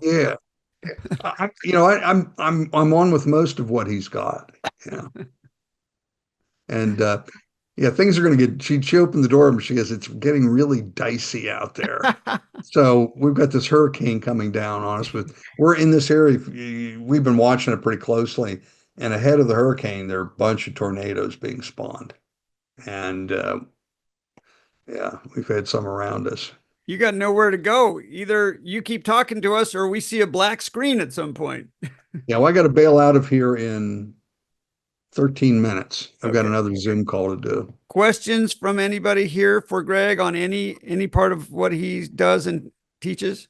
Yeah. I'm on with most of what he's got. Yeah. And yeah, things are going to get. She opened the door and she goes, "It's getting really dicey out there." So we've got this hurricane coming down on us. With we're in this area. We've been watching it pretty closely, and ahead of the hurricane, there are a bunch of tornadoes being spawned, and yeah, we've had some around us. You got nowhere to go. Either you keep talking to us or we see a black screen at some point. Yeah, well, I got to bail out of here in 13 minutes. I've got Okay. another Zoom call to do. Questions from anybody here for Greg on any part of what he does and teaches?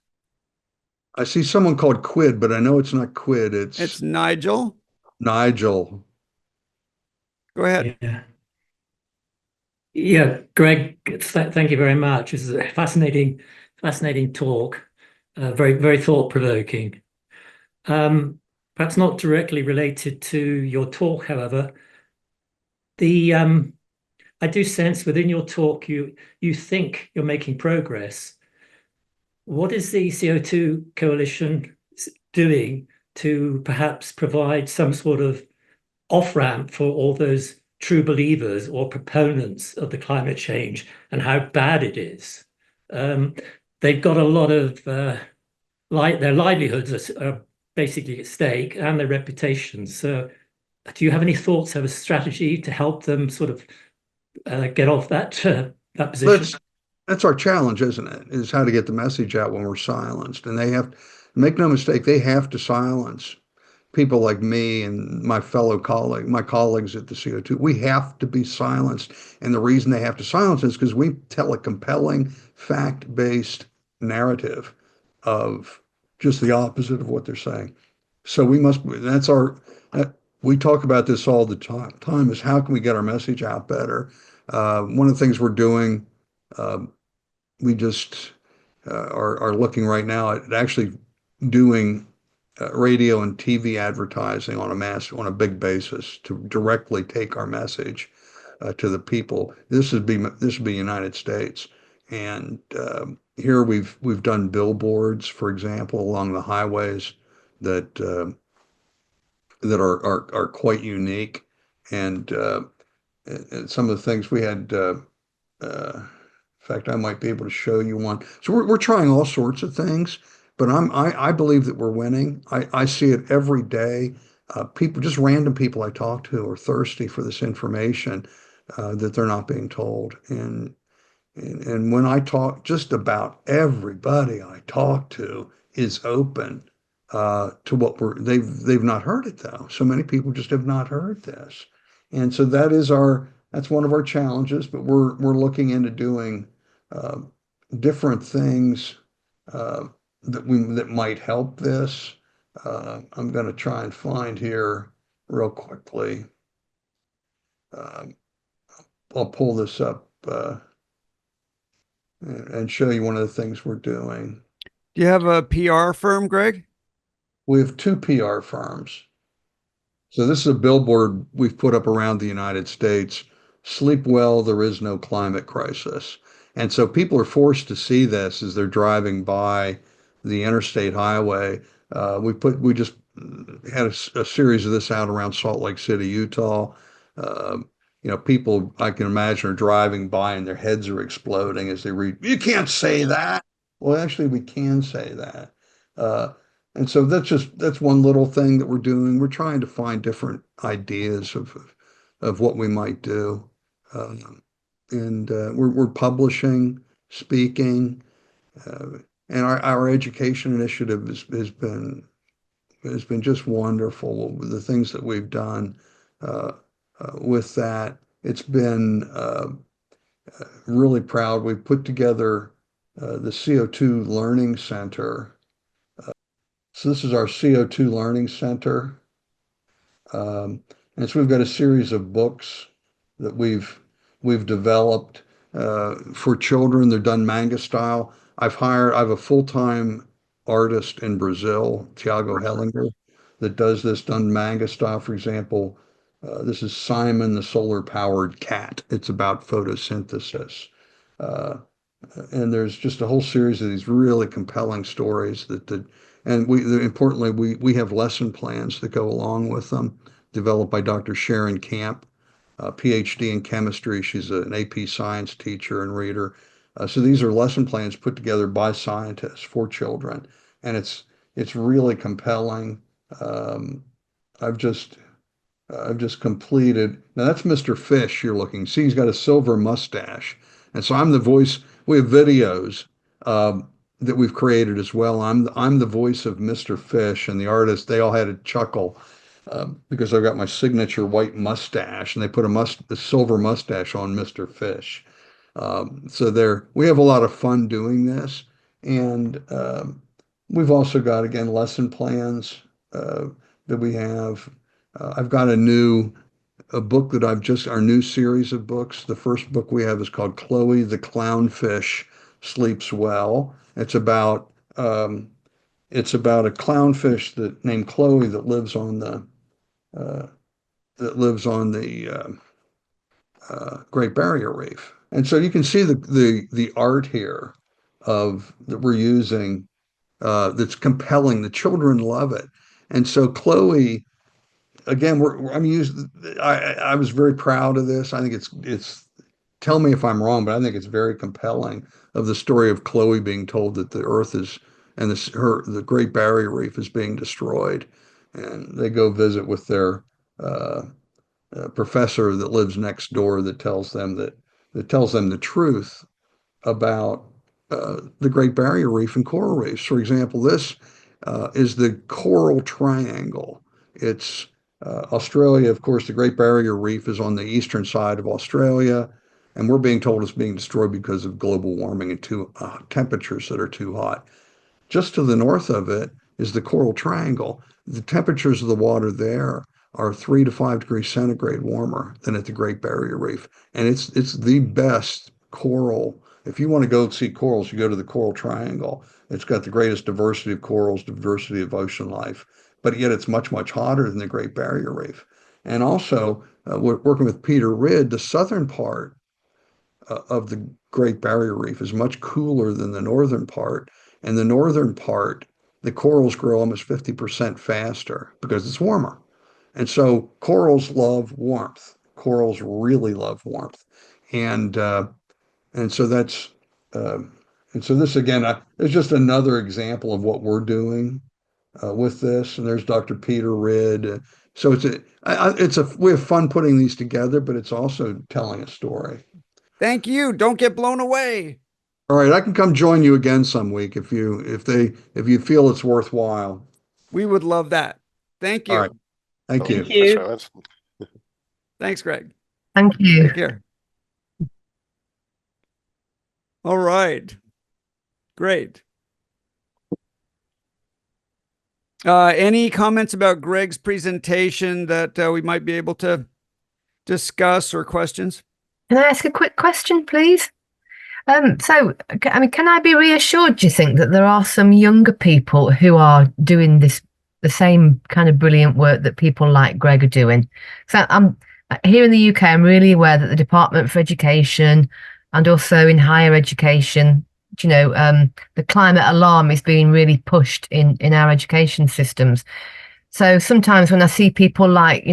I see someone called Quid, but I know it's not Quid. It's It's Nigel. Nigel. Go ahead. Yeah. Yeah, Greg, thank you very much. This is a fascinating talk, very thought-provoking. Perhaps not directly related to your talk, however, the I do sense within your talk you think you're making progress. What is the CO2 Coalition doing to perhaps provide some sort of off-ramp for all those true believers or proponents of the climate change and how bad it is? Um, they've got a lot of their livelihoods are basically at stake and their reputations. So, do you have any thoughts of a strategy to help them sort of get off that position? That's our challenge, isn't it? Is how to get the message out when we're silenced. And they have, make no mistake, they have to silence people like me and my colleagues at the CO2. We have to be silenced. And the reason they have to silence is because we tell a compelling, fact-based narrative of just the opposite of what they're saying. So we must, that's our, we talk about this all the time is how can we get our message out better? One of the things we're doing, uh, we just are looking right now at actually doing radio and TV advertising on a big basis to directly take our message to the people. This would be United States, and here we've done billboards, for example, along the highways that that are quite unique, and some of the things we had. In fact, I might be able to show you one. So we're trying all sorts of things, but I believe that we're winning. I see it every day. People, just random people I talk to, are thirsty for this information that they're not being told. And when I talk, just about everybody I talk to is open to what they've not heard it though. So many people just have not heard this, and so that's one of our challenges. But we're looking into doing uh, different things that might help this. I'm going to try and find here real quickly. Um, I'll pull this up and show you one of the things we're doing. Do you have a PR firm, Greg? We have two PR firms. So this is a billboard we've put up around the United States. Sleep well, there is no climate crisis. And so people are forced to see this as they're driving by the interstate highway. We just had a series of this out around Salt Lake City, Utah. Uh, people I can imagine are driving by and their heads are exploding as they read, "You can't say that." Well, actually, we can say that. Uh, and so that's one little thing that we're doing. We're trying to find different ideas of what we might do. And we're publishing, speaking, uh, and our education initiative has been just wonderful. The things that we've done with that, it's been really proud. We've put together the CO2 Learning Center. So this is our CO2 Learning Center. And so we've got a series of books that we've developed for children. They're done manga style. I have a full-time artist in Brazil, Tiago Hellinger, that does this done manga style. For example, this is Simon the solar-powered cat. It's about photosynthesis. Uh, and there's just a whole series of these really compelling stories that And importantly, we have lesson plans that go along with them, developed by Dr. Sharon Camp, PhD in chemistry. She's an AP science teacher and reader. So these are lesson plans put together by scientists for children, and it's really compelling. Um, I've just I've just completed. Now that's Mr. Fish you're looking. See, he's got a silver mustache. And so I'm the voice. We have videos that we've created as well. I'm the voice of Mr. Fish, and the artists, they all had a chuckle because I've got my signature white mustache, and they put a silver mustache on Mr. Fish. So we have a lot of fun doing this. And we've also got, again, lesson plans that we have. I've got a book that our new series of books. The first book we have is called Chloe the Clownfish Sleeps Well. It's about a clownfish named Chloe that lives on the Great Barrier Reef. And so you can see the art here that we're using that's compelling. The children love it. And so Chloe, again, I was very proud of this. I think it's tell me if I'm wrong, but I think it's very compelling of the story of Chloe being told that the Earth and the Great Barrier Reef is being destroyed, and they go visit with their professor that lives next door that tells them the truth about the Great Barrier Reef and coral reefs. For example, this is the Coral Triangle. It's Australia, of course, the Great Barrier Reef is on the eastern side of Australia, and we're being told it's being destroyed because of global warming and temperatures that are too hot. Just to the north of it is the Coral Triangle. The temperatures of the water there are 3 to 5 degrees centigrade warmer than at the Great Barrier Reef, and it's the best coral. If you want to go see corals, you go to the Coral Triangle. It's got the greatest diversity of corals, diversity of ocean life, but yet it's much, much hotter than the Great Barrier Reef. And also, we're working with Peter Ridd, the southern part of the Great Barrier Reef is much cooler than the northern part. And the northern part, the corals grow almost 50% faster because it's warmer. And so corals love warmth. Corals really love warmth. And so that's and so this again is just another example of what we're doing with this. And there's Dr. Peter Ridd. So we have fun putting these together, but it's also telling a story. Thank you. Don't get blown away. All right, I can come join you again some week if you feel it's worthwhile. We would love that. Thank you. All right. Thank you. Thanks very much. Thanks, Greg. Thank you. Take care. All right. Great. Any comments about Greg's presentation that we might be able to discuss or questions? Can I ask a quick question, please? Can I be reassured, do you think, that there are some younger people who are doing the same kind of brilliant work that people like Greg are doing? So I'm here in the UK, I'm really aware that the Department for Education and also in higher education, the climate alarm is being really pushed in our education systems. So sometimes when I see people like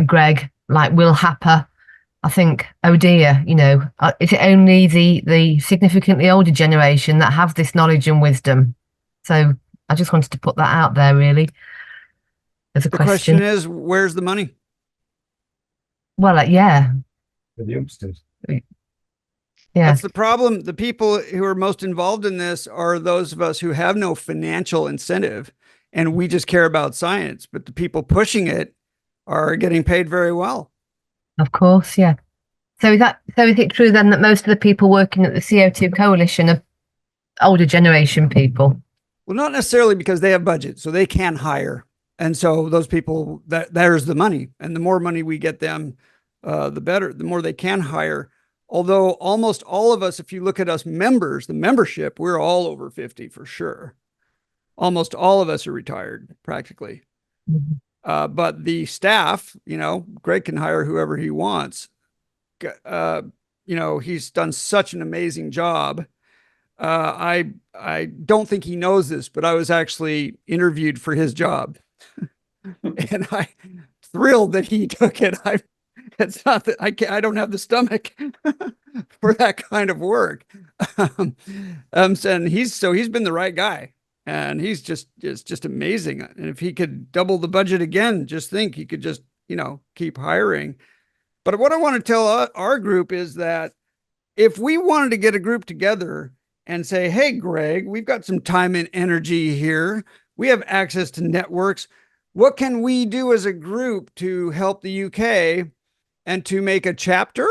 Greg, like Will Happer, I think, oh dear, is it only the significantly older generation that have this knowledge and wisdom? So I just wanted to put that out there, really, as a question. The question is, where's the money? Well, yeah. For the youngsters. Yeah. That's the problem. The people who are most involved in this are those of us who have no financial incentive, and we just care about science. But the people pushing it are getting paid very well. Of course, yeah. So is it true then that most of the people working at the CO2 Coalition are older generation people? Well, not necessarily, because they have budget, so they can hire. And so those people, there's the money. And the more money we get them, the better, the more they can hire. Although almost all of us, if you look at us members, the membership, we're all over 50 for sure. Almost all of us are retired, practically. Mm-hmm. But the staff, Greg can hire whoever he wants. He's done such an amazing job. I don't think he knows this, but I was actually interviewed for his job, and I thrilled that he took it. It's not that I don't have the stomach for that kind of work. And he's been the right guy, and he's just amazing. And if he could double the budget again, just think he could just keep hiring. But what I want to tell our group is that if we wanted to get a group together and say, hey, Greg, we've got some time and energy here. We have access to networks. What can we do as a group to help the UK and to make a chapter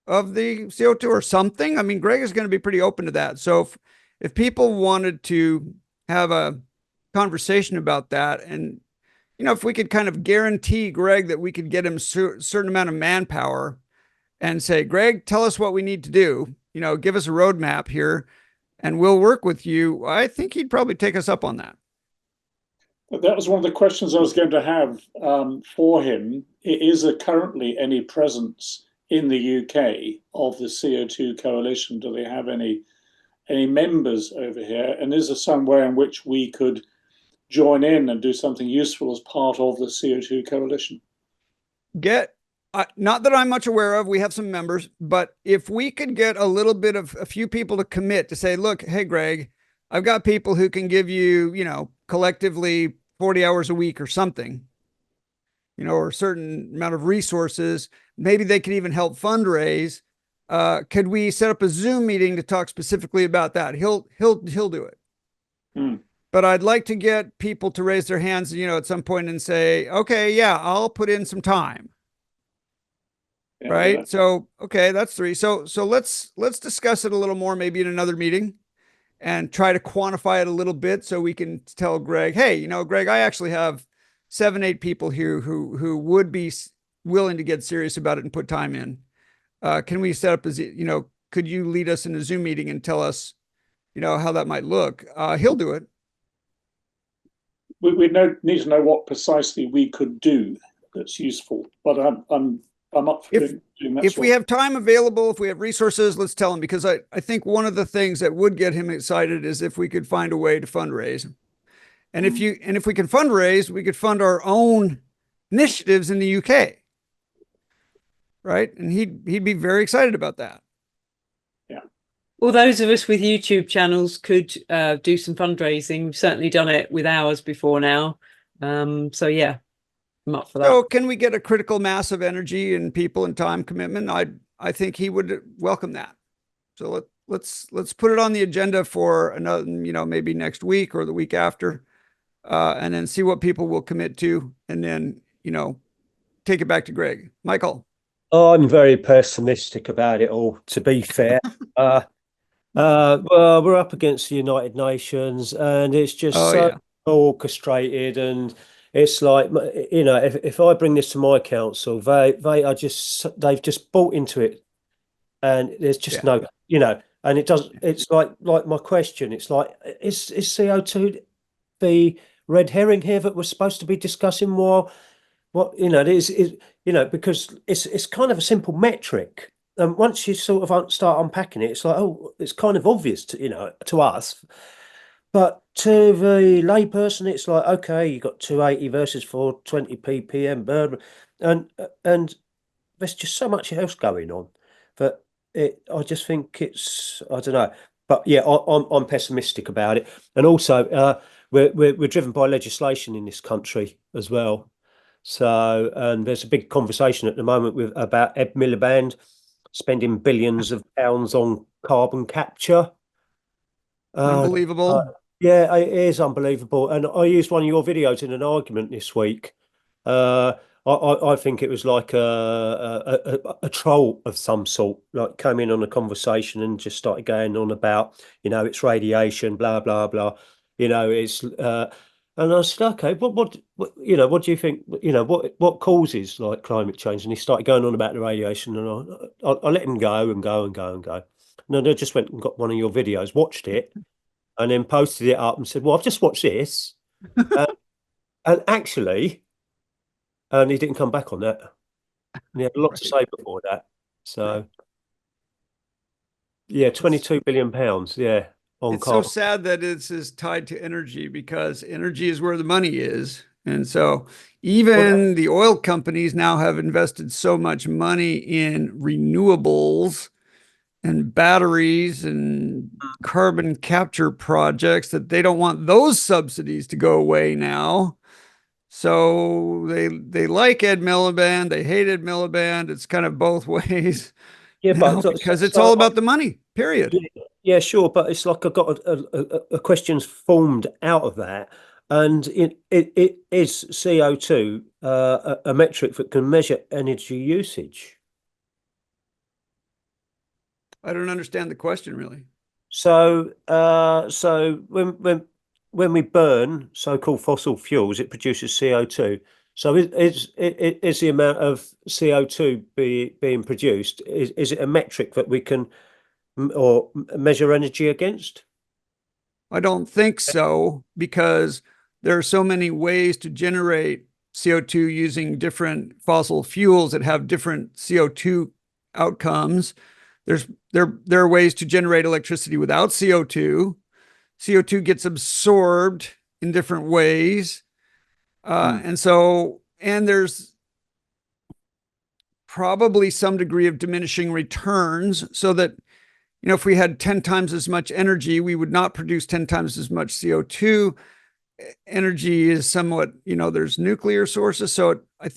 of the CO2 or something? I mean, Greg is going to be pretty open to that. So if people wanted to have a conversation about that, and if we could kind of guarantee Greg that we could get him a certain amount of manpower and say, Greg, tell us what we need to do, give us a roadmap here and we'll work with you, I think he'd probably take us up on that. That was one of the questions I was going to have for him. Is there currently any presence in the UK of the CO2 Coalition? Do they have any members over here? And is there some way in which we could join in and do something useful as part of the CO2 Coalition? Not that I'm much aware of, we have some members, but if we could get a few people to commit to say, look, hey, Greg, I've got people who can give you, collectively 40 hours a week or something, or a certain amount of resources. Maybe they could even help fundraise. Could we set up a Zoom meeting to talk specifically about that? He'll do it. But I'd like to get people to raise their hands, at some point and say, okay, yeah, I'll put in some time. Yeah, right. Yeah. So, okay, that's 3. So let's discuss it a little more, maybe in another meeting, and try to quantify it a little bit so we can tell Greg, hey, Greg, I actually have 7, 8 people here who would be willing to get serious about it and put time in. Can we set up could you lead us in a Zoom meeting and tell us, how that might look? He'll do it. We need to know what precisely we could do that's useful, but I'm up for doing that. If we have time available, if we have resources, let's tell him, because I think one of the things that would get him excited is if we could find a way to fundraise. And if we can fundraise, we could fund our own initiatives in the UK. Right? And he'd be very excited about that. Yeah. Well, those of us with YouTube channels could do some fundraising. We've certainly done it with ours before now. So yeah. Up for that. So can we get a critical mass of energy and people and time commitment? I think he would welcome that. So let's put it on the agenda for another, maybe next week or the week after, and then see what people will commit to, and then take it back to Greg. Michael. I'm very pessimistic about it all, to be fair. Well, we're up against the United Nations, and it's just orchestrated, and it's like, if I bring this to my council, they've just bought into it, and there's just no, and it doesn't. It's like my question. It's like, is CO2 the red herring here that we're supposed to be discussing more? What it is because it's kind of a simple metric, and once you sort of start unpacking it, it's like, oh, it's kind of obvious to us. But to the layperson, it's like, okay, you got 280 versus 420 ppm, and there's just so much else going on that I just think it's, I don't know. But yeah, I'm pessimistic about it, and also we're driven by legislation in this country as well. So, and there's a big conversation at the moment about Ed Miliband spending billions of pounds on carbon capture. Unbelievable. Yeah, it is unbelievable. And I used one of your videos in an argument this week. I think it was like a troll of some sort, like came in on a conversation and just started going on about, it's radiation, blah, blah, blah. It's and I said, okay, what do you think, what causes like climate change? And he started going on about the radiation, and I let him go and go and go and go. And I just went and got one of your videos, watched it, and then posted it up and said, well, I've just watched this. And actually, and he didn't come back on that. And he had a lot to say before that. So, Yeah, 22 billion pounds. Yeah, on It's so sad that it's is tied to energy, because energy is where the money is. And so even the oil companies now have invested so much money in renewables and batteries and carbon capture projects that they don't want those subsidies to go away now. So they like Ed Miliband, they hate Ed Miliband. It's kind of both ways Yeah, now, but because it's all about the money, period. Yeah, sure, but it's like I've got a questions formed out of that, and it is CO2 a metric that can measure energy usage. I don't understand the question, really. So when we burn so-called fossil fuels, it produces CO2. So is the amount of CO2 being produced, is it a metric that we can or measure energy against? I don't think so, because there are so many ways to generate CO2 using different fossil fuels that have different CO2 outcomes. There are ways to generate electricity without CO2. CO2 gets absorbed in different ways. And there's probably some degree of diminishing returns, so that, if we had 10 times as much energy, we would not produce 10 times as much CO2. Energy is somewhat, there's nuclear sources. So I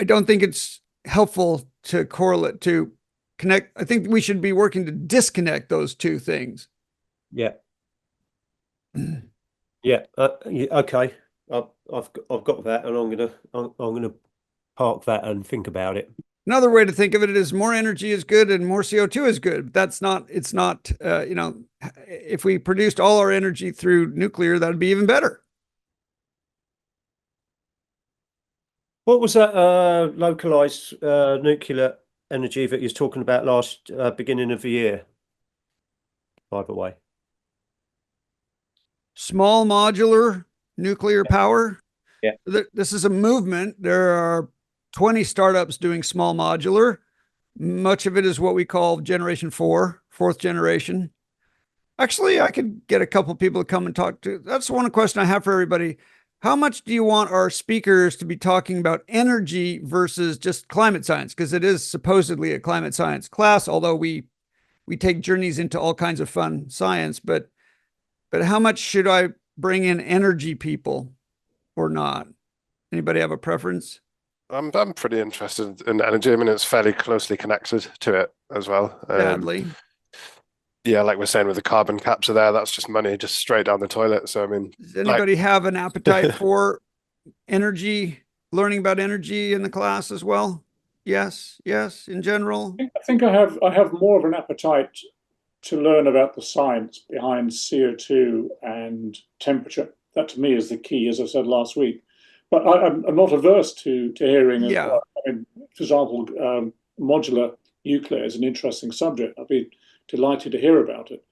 don't think it's helpful to correlate, to connect. I think we should be working to disconnect those two things. Yeah. Yeah. Okay. I've got that, and I'm gonna park that and think about it. Another way to think of it is more energy is good and more CO2 is good. But it's not, if we produced all our energy through nuclear, that'd be even better. What was that localized nuclear energy that you was talking about last beginning of the year, by the way? Small modular nuclear power. Yeah. This is a movement. There are 20 startups doing small modular. Much of it is what we call generation 4, fourth generation. Actually, I could get a couple people to come and talk to. That's one question I have for everybody. How much do you want our speakers to be talking about energy versus just climate science? Because it is supposedly a climate science class, although we take journeys into all kinds of fun science. But how much should I bring in energy people or not? Anybody have a preference? I'm pretty interested in energy. I mean, it's fairly closely connected to it as well. Sadly. Yeah, like we're saying with the carbon capture there, that's just money just straight down the toilet. So I mean, does anybody have an appetite for energy, learning about energy in the class as well? Yes, in general. I think I have more of an appetite to learn about the science behind CO2 and temperature. That to me is the key, as I said last week. But I'm not averse to hearing. Yeah. I mean, for example, modular nuclear is an interesting subject. I'd be delighted to hear about it.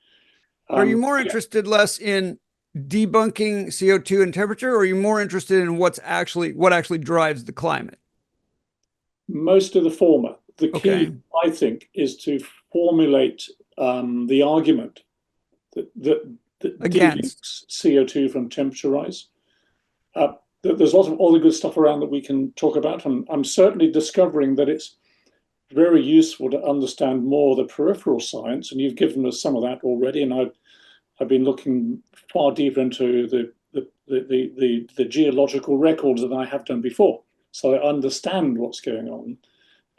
Are you more interested less in debunking CO2 and temperature, or are you more interested in what actually drives the climate? Most of the former. The key, I think, is to formulate the argument that delinks CO2 from temperature rise. There's lots of other good stuff around that we can talk about, and I'm certainly discovering that it's very useful to understand more the peripheral science, and you've given us some of that already. And I've been looking far deeper into the geological records than I have done before, so I understand what's going on.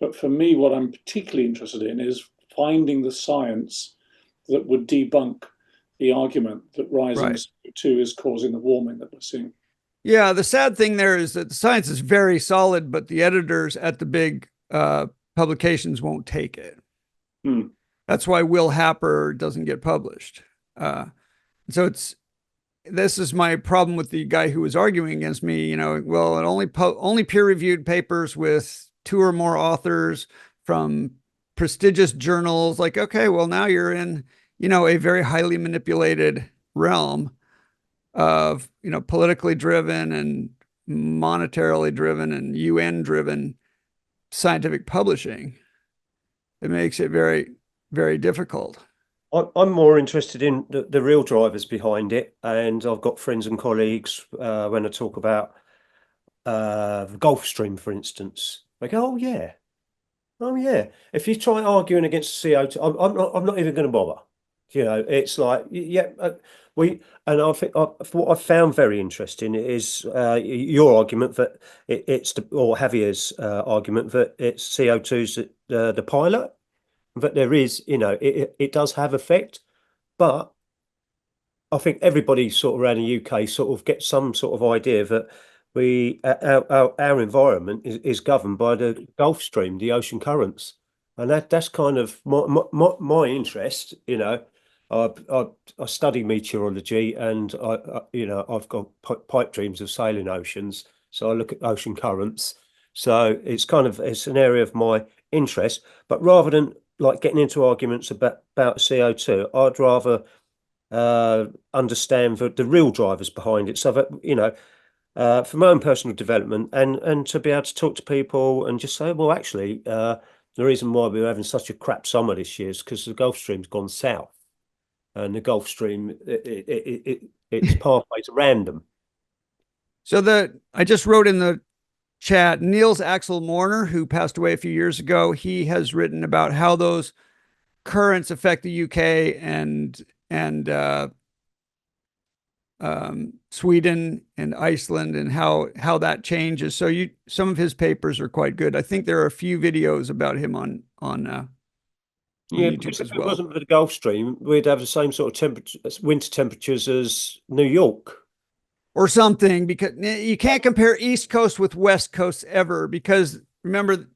But for me, what I'm particularly interested in is finding the science that would debunk the argument that rising CO2 is causing the warming that we're seeing. Yeah, the sad thing there is that the science is very solid, but the editors at the big publications won't take it. That's why Will Happer doesn't get published. So this is my problem with the guy who was arguing against me. Well, only peer-reviewed papers with 2 or more authors from prestigious journals. Like, okay, well, now you're in, a very highly manipulated realm of, politically driven and monetarily driven and UN driven scientific publishing. it makes it very, very difficult. I'm more interested in the real drivers behind it, and I've got friends and colleagues when I talk about the Gulf Stream, for instance. They go, "Oh yeah, oh yeah." If you try arguing against CO2, I'm not even going to bother. You know, it's like, yeah, and I think what I found very interesting is your argument that or Javier's argument that it's CO2's the pilot, that there is, you know, it does have effect, but I think everybody sort of around the UK sort of gets some sort of idea that our environment is governed by the Gulf Stream, the ocean currents, and that's kind of my interest. You know, I study meteorology, and you know, I've got pipe dreams of sailing oceans, so I look at ocean currents. So it's an area of my interest, but rather than like getting into arguments about CO2, I'd rather understand the real drivers behind it, so that, you know, for my own personal development, and to be able to talk to people and just say, well, actually, the reason why we're having such a crap summer this year is because the Gulf Stream's gone south, and the Gulf Stream its pathways are random. So I just wrote in the chat, Niels Axel Morner, who passed away a few years ago, he has written about how those currents affect the UK and Sweden and Iceland, and how that changes. So some of his papers are quite good. I think there are a few videos about him on YouTube as well. If it wasn't for the Gulf Stream, we'd have the same sort of winter temperatures as New York. Or something, because you can't compare East Coast with West Coast ever, because remember,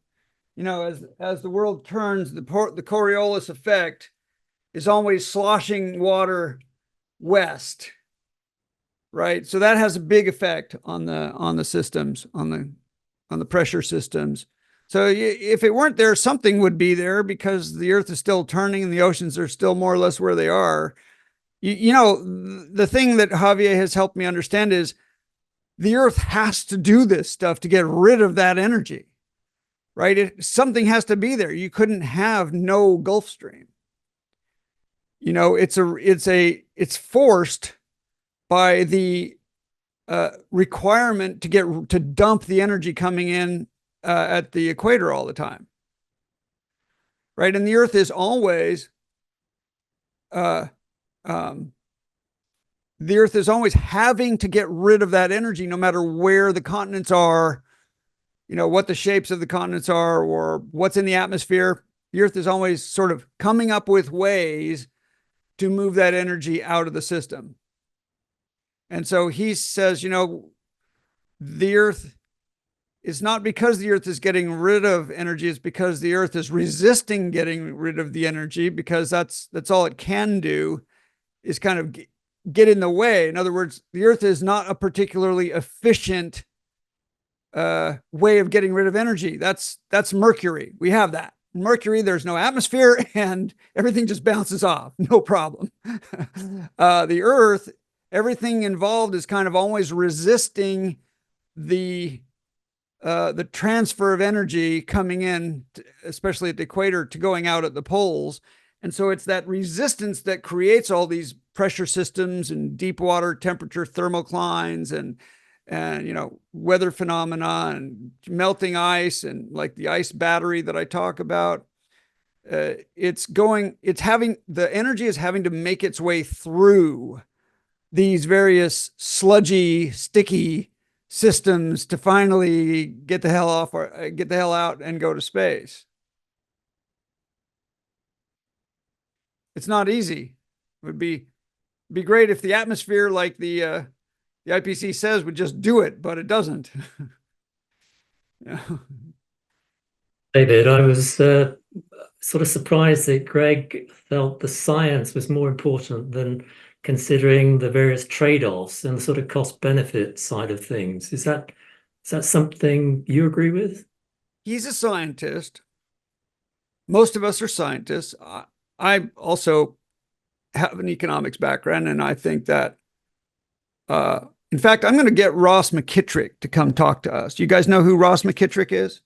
you know, as the world turns, the Coriolis effect is always sloshing water west, right? So that has a big effect on the systems, on the pressure systems. So if it weren't there, something would be there, because the Earth is still turning and the oceans are still more or less where they are. You know, the thing that Javier has helped me understand is the Earth has to do this stuff to get rid of that energy, right? Something has to be there. You couldn't have no Gulf Stream. You know, it's forced by the requirement to dump the energy coming in at the equator all the time, right? And the Earth is always the Earth is always having to get rid of that energy, no matter where the continents are, you know, what the shapes of the continents are, or what's in the atmosphere. The Earth is always sort of coming up with ways to move that energy out of the system. And so he says, you know, the Earth is not because the Earth is getting rid of energy, it's because the Earth is resisting getting rid of the energy, because that's all it can do, is kind of get in the way. In other words, the Earth is not a particularly efficient way of getting rid of energy. That's Mercury. We have that. Mercury, there's no atmosphere and everything just bounces off, no problem. The Earth, everything involved is kind of always resisting the transfer of energy coming in, especially at the equator, to going out at the poles. And so it's that resistance that creates all these pressure systems and deep water temperature thermoclines and you know, weather phenomena and melting ice, and like the ice battery that I talk about. The energy is having to make its way through these various sludgy, sticky systems to finally get the hell off, or get the hell out and go to space. It's not easy. It would be great if the atmosphere, like the IPC says, would just do it, but it doesn't. Yeah. David, I was sort of surprised that Greg felt the science was more important than considering the various trade-offs and the sort of cost-benefit side of things. Is that something you agree with? He's a scientist. Most of us are scientists. I also have an economics background, and I think that, in fact, I'm going to get Ross McKittrick to come talk to us. You guys know who Ross McKittrick is?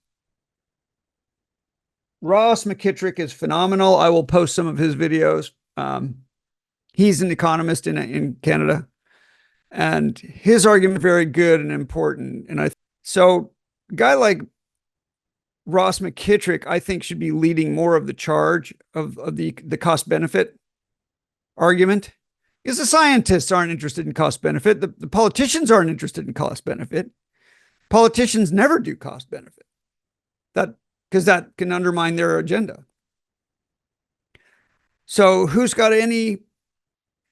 Ross McKittrick is phenomenal. I will post some of his videos. He's an economist in Canada, and his argument is very good and important. And so a guy like Ross McKittrick, I think, should be leading more of the charge of the cost benefit argument, because the scientists aren't interested in cost benefit. The politicians aren't interested in cost benefit. Politicians never do cost benefit, because that can undermine their agenda. So who's got any?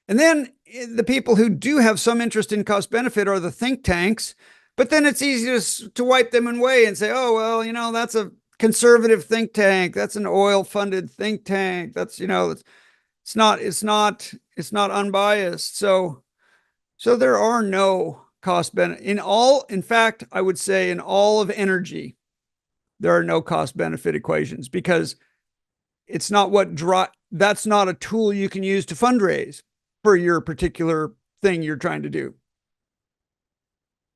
And then the people who do have some interest in cost benefit are the think tanks, but then it's easy to wipe them away and say, oh, well, you know, that's a conservative think tank. That's an oil funded think tank. That's, you know, it's not unbiased. So there are no cost benefit in fact, I would say in all of energy, there are no cost benefit equations, because it's not that's not a tool you can use to fundraise for your particular thing you're trying to do.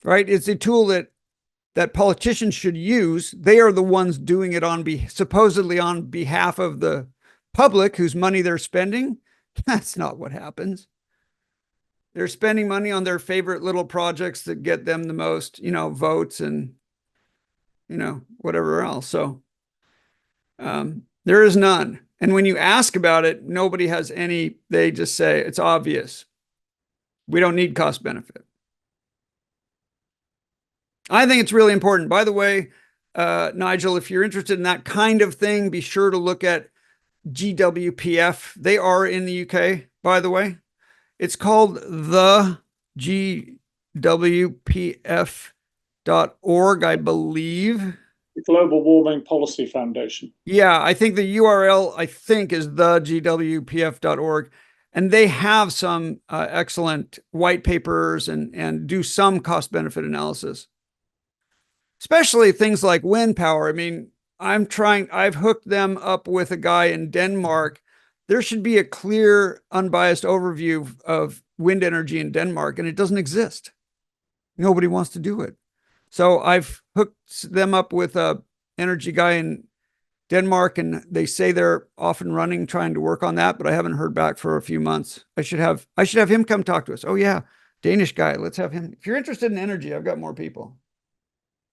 Right? It's a tool that politicians should use. They are the ones doing it supposedly on behalf of the public whose money they're spending. That's not what happens. They're spending money on their favorite little projects that get them the most, you know, votes and, you know, whatever else. So there is none. And when you ask about it, nobody has any. They just say it's obvious. We don't need cost benefit. I think it's really important. By the way, Nigel, if you're interested in that kind of thing, be sure to look at GWPF. They are in the UK, by the way. It's called the GWPF.org, I believe. The Global Warming Policy Foundation. Yeah, I think the URL, is the GWPF.org. And they have some excellent white papers and do some cost benefit analysis, especially things like wind power. I mean, I've hooked them up with a guy in Denmark. There should be a clear, unbiased overview of wind energy in Denmark, and it doesn't exist. Nobody wants to do it. So I've hooked them up with a energy guy in Denmark, and they say they're off and running, trying to work on that, but I haven't heard back for a few months. I should have him come talk to us. Oh yeah, Danish guy. Let's have him. If you're interested in energy, I've got more people.